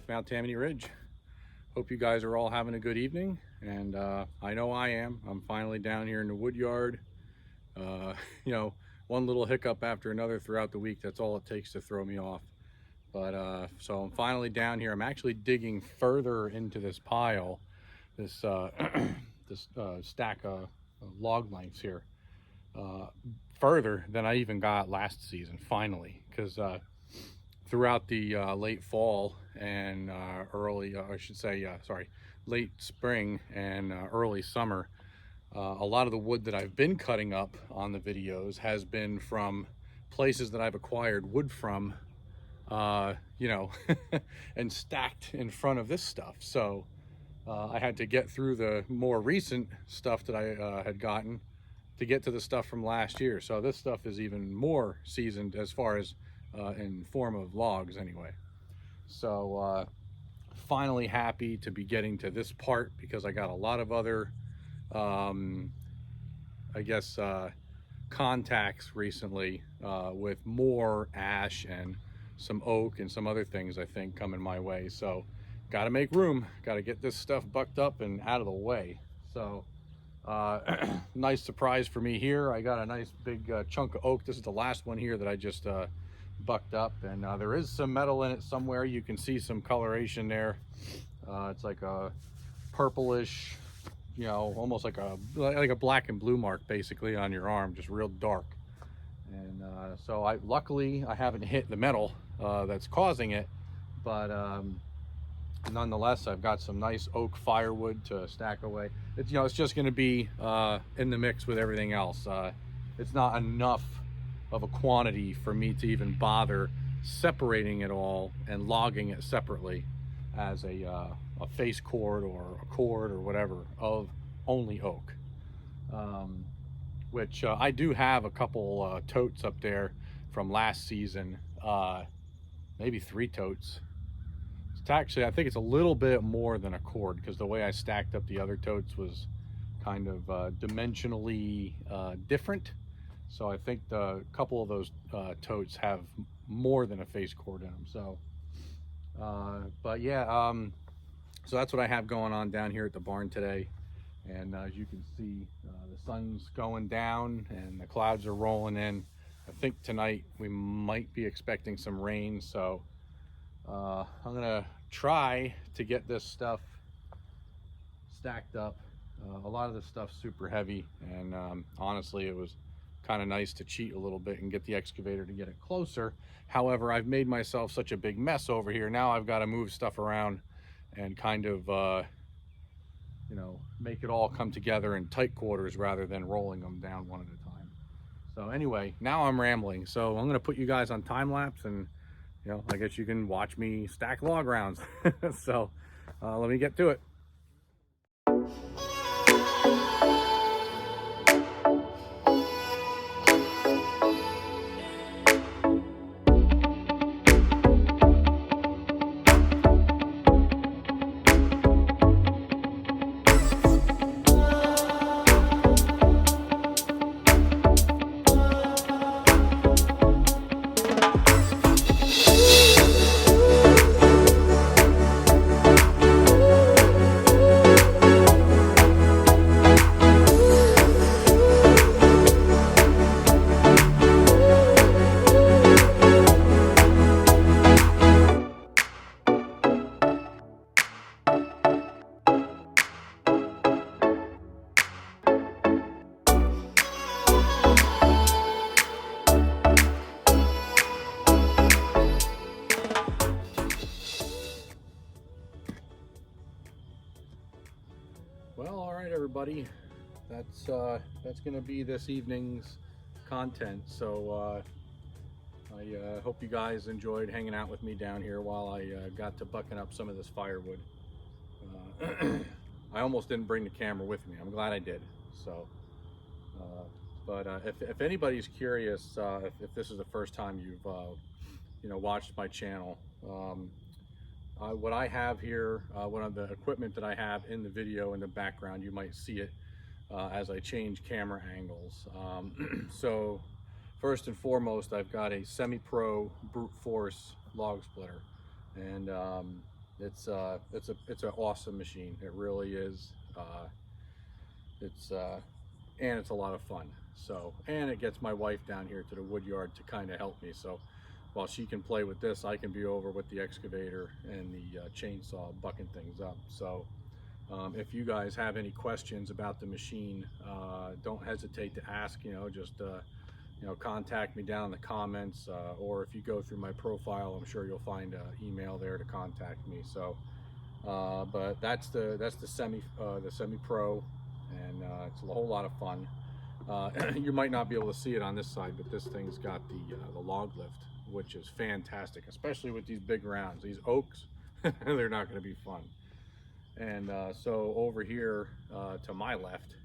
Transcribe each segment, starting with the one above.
Mount Tammany Ridge. Hope you guys are all having a good evening, and I know I am. I'm finally down here in the Woodyard. You know, one little hiccup after another throughout the week, that's all it takes to throw me off. But so I'm finally down here. I'm actually digging further into this pile, this this stack of log lengths here, further than I even got last season, finally, because throughout the late fall and I should say, late spring and early summer, a lot of the wood that I've been cutting up on the videos has been from places that I've acquired wood from, you know, and stacked in front of this stuff. So I had to get through the more recent stuff that I had gotten to get to the stuff from last year. So this stuff is even more seasoned as far as in form of logs anyway. So finally happy to be getting to this part, because I got a lot of other I guess contacts recently with more ash and some oak and some other things I think coming my way. So got to make room, got to get this stuff bucked up and out of the way. So nice surprise for me here. I got a nice big chunk of oak. This is the last one here that I just bucked up, and there is some metal in it somewhere. You can see some coloration there. It's like a purplish, you know, almost like a black and blue mark basically on your arm, just real dark. And so luckily I haven't hit the metal that's causing it, but nonetheless I've got some nice oak firewood to stack away. It's, you know, it's just going to be in the mix with everything else. It's not enough of a quantity for me to even bother separating it all and logging it separately as a face cord or a cord or whatever of only oak. Which I do have a couple totes up there from last season, maybe 3 totes. It's actually, I think it's a little bit more than a cord, because the way I stacked up the other totes was kind of dimensionally different. So I think the couple of those totes have more than a face cord in them. So, but yeah, so that's what I have going on down here at the barn today. And as you can see, the sun's going down and the clouds are rolling in. I think tonight we might be expecting some rain. So I'm gonna try to get this stuff stacked up. A lot of this stuff's super heavy, and honestly, it was kind of nice to cheat a little bit and get the excavator to get it closer. However, I've made myself such a big mess over here. Now I've got to move stuff around and kind of you know, make it all come together in tight quarters rather than rolling them down one at a time. So anyway, now I'm rambling, so I'm going to put you guys on time lapse, and you know, I guess you can watch me stack log rounds. So let me get to it. Well, all right, everybody, that's gonna be this evening's content. So I hope you guys enjoyed hanging out with me down here while I got to bucking up some of this firewood. I almost didn't bring the camera with me. I'm glad I did. So but if anybody's curious, if this is the first time you've you know, watched my channel, what I have here, one of the equipment that I have in the video in the background, you might see it as I change camera angles. So first and foremost, I've got a semi-pro brute force log splitter, and It's an awesome machine. It really is. It's and it's a lot of fun. So, and it gets my wife down here to the Woodyard to kind of help me. So while she can play with this, I can be over with the excavator and the chainsaw bucking things up. So if you guys have any questions about the machine, don't hesitate to ask. Just contact me down in the comments, or if you go through my profile, I'm sure you'll find an email there to contact me. So but that's the semi pro, and it's a whole lot of fun. You might not be able to see it on this side, but this thing's got the log lift, which is fantastic, especially with these big rounds. These oaks, they're not going to be fun. And so over here to my left,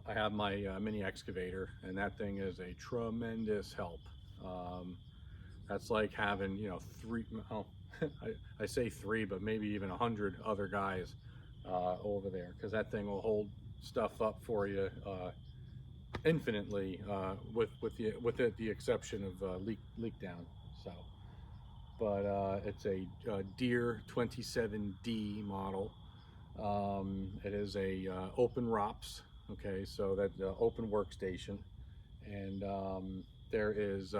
I have my mini excavator, and that thing is a tremendous help. That's like having, three, well, I say three, but maybe even 100 other guys over there, because that thing will hold stuff up for you infinitely, with the exception of leak down. So, but it's a Deere 27D model. It is a open ROPS. Okay, so that's open workstation, and there is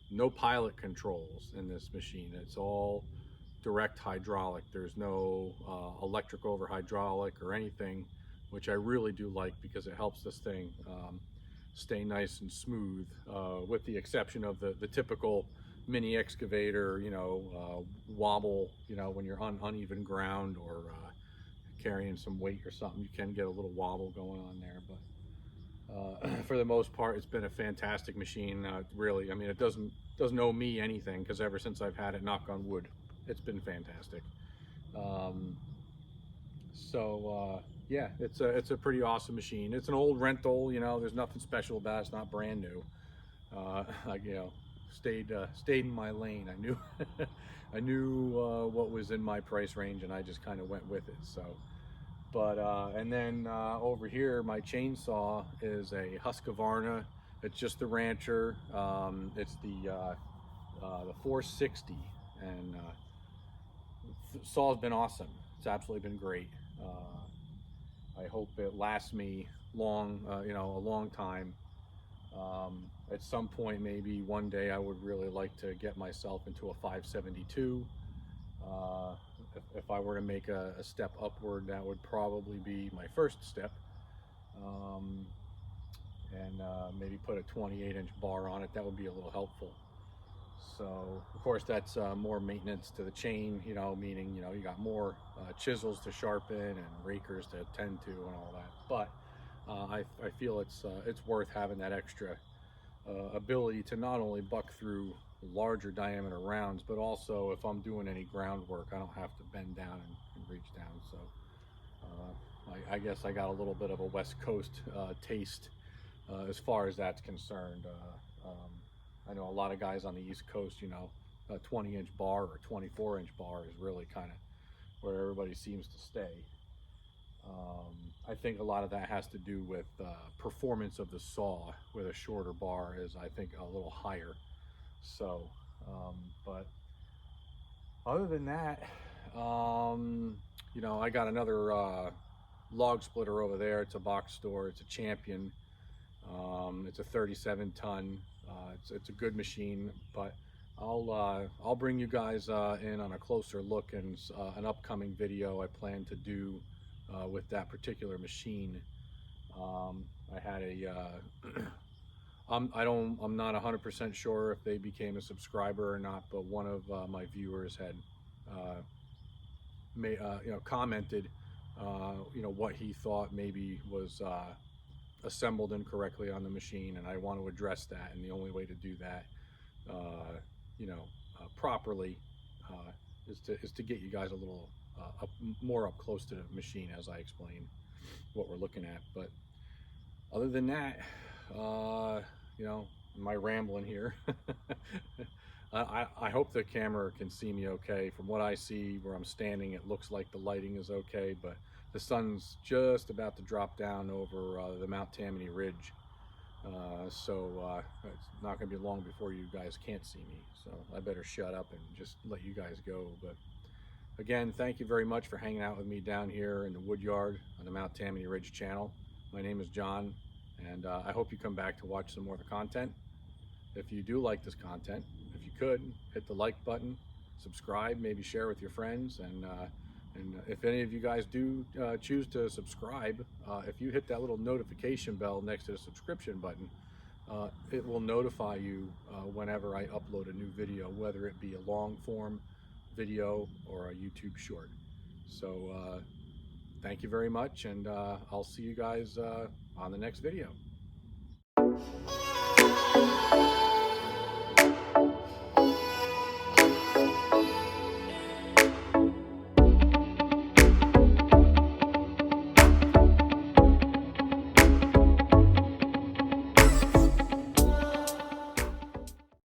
no pilot controls in this machine. It's all direct hydraulic. There's no electric over hydraulic or anything, which I really do like, because it helps this thing stay nice and smooth, with the exception of the typical mini excavator, wobble, when you're on uneven ground or carrying some weight or something. You can get a little wobble going on there, but for the most part, it's been a fantastic machine. Really, I mean, it doesn't owe me anything, because ever since I've had it, knock on wood, it's been fantastic. Yeah, it's a pretty awesome machine. It's an old rental, there's nothing special about it. It's not brand new. Stayed in my lane. I knew I knew what was in my price range, and I just kind of went with it. So, but and then over here, my chainsaw is a Husqvarna. It's just the Rancher. It's the 460, and the saw's been awesome. It's absolutely been great. I hope it lasts me long, a long time. At some point, maybe one day, I would really like to get myself into a 572. If I were to make a step upward, that would probably be my first step. And maybe put a 28-inch bar on it. That would be a little helpful. So, of course, that's more maintenance to the chain, meaning, you got more chisels to sharpen and rakers to tend to and all that. But I feel it's worth having that extra ability to not only buck through larger diameter rounds, but also if I'm doing any groundwork, I don't have to bend down and reach down. So I guess I got a little bit of a West Coast taste as far as that's concerned. I know a lot of guys on the East Coast, a 20-inch bar or 24-inch bar is really kind of where everybody seems to stay. I think a lot of that has to do with performance of the saw, with a shorter bar is, I think, a little higher. So, but other than that, I got another log splitter over there. It's a box store. It's a Champion. It's a 37-ton. It's a good machine, but I'll bring you guys in on a closer look in an upcoming video I plan to do with that particular machine. I had I'm not 100% sure if they became a subscriber or not, but one of my viewers had commented what he thought maybe was assembled incorrectly on the machine, and I want to address that. And the only way to do that properly is to get you guys a little more up close to the machine as I explain what we're looking at. But other than that, my rambling here. I hope the camera can see me okay. From what I see where I'm standing, it looks like the lighting is okay, but the sun's just about to drop down over the Mount Tammany Ridge. So it's not going to be long before you guys can't see me. So I better shut up and just let you guys go. But again, thank you very much for hanging out with me down here in the Woodyard on the Mount Tammany Ridge channel. My name is John, and I hope you come back to watch some more of the content. If you do like this content, if you could, hit the like button, subscribe, maybe share with your friends, and if any of you guys do choose to subscribe, if you hit that little notification bell next to the subscription button, it will notify you whenever I upload a new video, whether it be a long form video or a YouTube short. So thank you very much, and I'll see you guys on the next video.